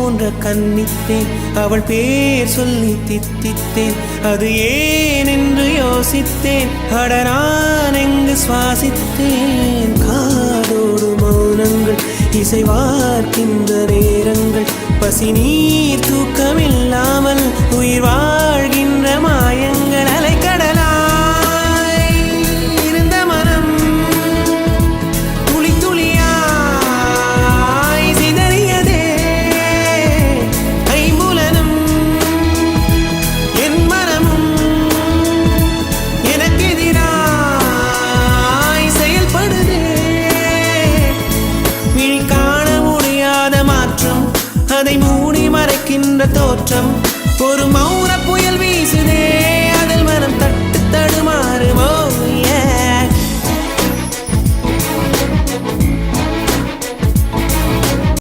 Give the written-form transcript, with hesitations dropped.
போன்ற கன்னித்தேன் அவள் பேர் சொல்லி தித்தித்தேன் அது ஏன் என்று யோசித்தேன் அட நான் எங்கு சுவாசித்தேன் காதோடு மௌனங்கள் இசைவார்க்கின்ற நேரங்கள் பசி நீர் தூக்கமில்லாமல் உயிர் வாழ்கின்ற மாயங்கள் அலைக்கடலாய் இருந்த மனம் துளி துளியாய் சிதறியதே ஐம்புலனும் என் மனமும் எனக்கெதிராய் செயல்படுதே விழி காண முடியாத மாற்றம் அதை மூடி மறைக்கின்ற தோற்றம் ஒரு மௌன புயல் வீசுதே